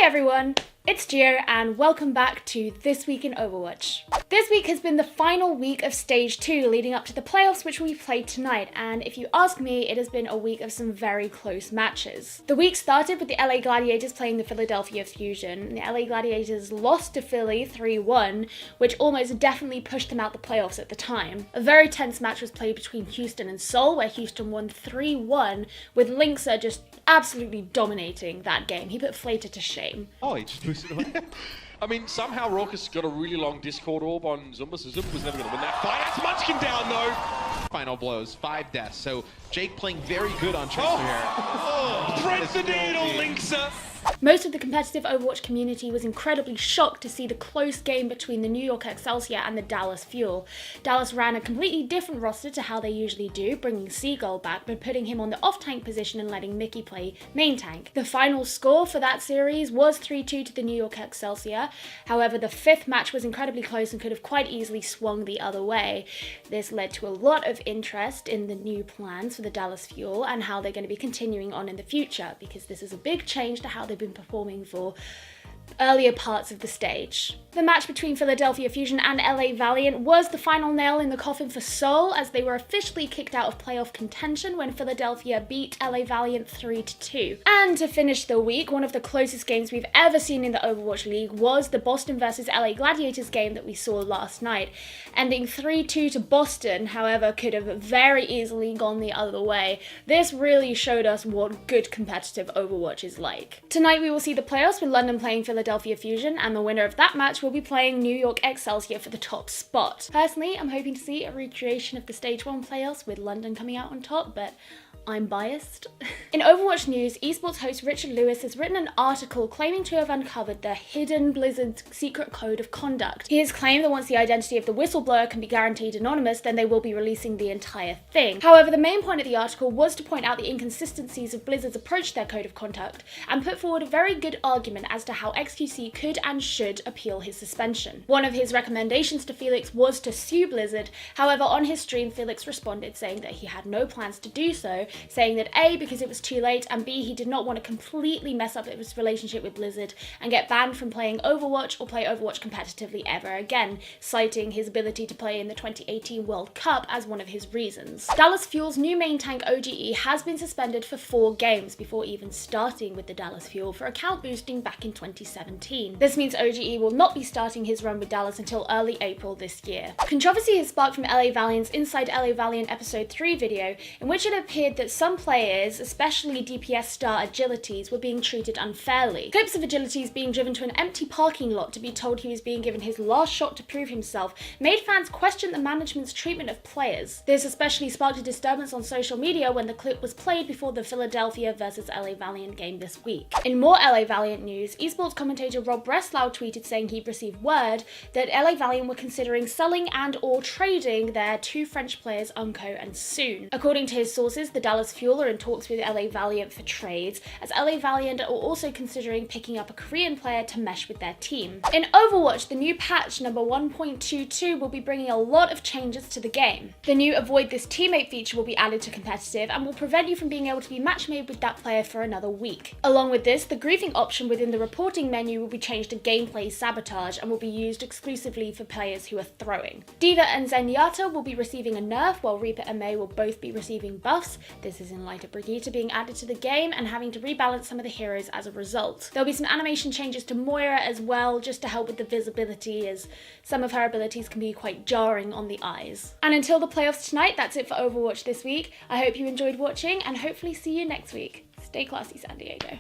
Hey everyone, it's Gio and welcome back to This Week in Overwatch. This week has been the final week of Stage 2 leading up to the playoffs which we played tonight, and if you ask me, it has been a week of some very close matches. The week started with the LA Gladiators playing the Philadelphia Fusion. The LA Gladiators lost to Philly 3-1, which almost definitely pushed them out the playoffs at the time. A very tense match was played between Houston and Seoul, where Houston won 3-1, with Linkser just absolutely dominating that game. He put Flater to shame. Oh, he just boosted away. I mean, somehow Raucus got a really long Discord orb on Zumba, so Zumba was never going to win that fight. That's Munchkin down, though. Final blows, 5 deaths. So Jake playing very good on Tracer here. Thread the needle, Linkser. Most of the competitive Overwatch community was incredibly shocked to see the close game between the New York Excelsior and the Dallas Fuel. Dallas ran a completely different roster to how they usually do, bringing Seagull back but putting him on the off-tank position and letting Mickey play main tank. The final score for that series was 3-2 to the New York Excelsior. However, the fifth match was incredibly close and could have quite easily swung the other way. This led to a lot of interest in the new plans for the Dallas Fuel and how they're going to be continuing on in the future, because this is a big change to how they've been performing for earlier parts of the stage. The match between Philadelphia Fusion and LA Valiant was the final nail in the coffin for Seoul, as they were officially kicked out of playoff contention when Philadelphia beat LA Valiant 3-2. And to finish the week, one of the closest games we've ever seen in the Overwatch League was the Boston versus LA Gladiators game that we saw last night. Ending 3-2 to Boston, however, could have very easily gone the other way. This really showed us what good competitive Overwatch is like. Tonight we will see the playoffs with London playing Philadelphia Fusion, and the winner of that match will be playing New York Excelsior for the top spot. Personally, I'm hoping to see a recreation of the Stage 1 playoffs with London coming out on top, but I'm biased. In Overwatch news, esports host Richard Lewis has written an article claiming to have uncovered the hidden Blizzard's secret code of conduct. He has claimed that once the identity of the whistleblower can be guaranteed anonymous, then they will be releasing the entire thing. However, the main point of the article was to point out the inconsistencies of Blizzard's approach to their code of conduct and put forward a very good argument as to how XQC could and should appeal his suspension. One of his recommendations to Felix was to sue Blizzard. However, on his stream, Felix responded saying that he had no plans to do so, saying that A, because it was too late, and B, he did not want to completely mess up his relationship with Blizzard and get banned from playing Overwatch or play Overwatch competitively ever again, citing his ability to play in the 2018 World Cup as one of his reasons. Dallas Fuel's new main tank OGE has been suspended for 4 games before even starting with the Dallas Fuel for account boosting back in 2017. This means OGE will not be starting his run with Dallas until early April this year. Controversy has sparked from LA Valiant's Inside LA Valiant Episode 3 video, in which it appeared that some players, especially DPS star Agilities, were being treated unfairly. Clips of Agilities being driven to an empty parking lot to be told he was being given his last shot to prove himself made fans question the management's treatment of players. This especially sparked a disturbance on social media when the clip was played before the Philadelphia versus LA Valiant game this week. In more LA Valiant news, esports commentator Rob Breslau tweeted saying he'd received word that LA Valiant were considering selling and/or trading their 2 French players Unco and Soon. According to his sources, the Dallas Fuel are in talks with LA Valiant for trades, as LA Valiant are also considering picking up a Korean player to mesh with their team. In Overwatch, the new patch number 1.22 will be bringing a lot of changes to the game. The new Avoid This Teammate feature will be added to competitive and will prevent you from being able to be match made with that player for another week. Along with this, the griefing option within the reporting menu will be changed to gameplay sabotage and will be used exclusively for players who are throwing. Diva and Zenyatta will be receiving a nerf, while Reaper and Mei will both be receiving buffs. This is in light of Brigitte being added to the game and having to rebalance some of the heroes as a result. There'll be some animation changes to Moira as well, just to help with the visibility, as some of her abilities can be quite jarring on the eyes. And until the playoffs tonight, that's it for Overwatch this week. I hope you enjoyed watching and hopefully see you next week. Stay classy, San Diego.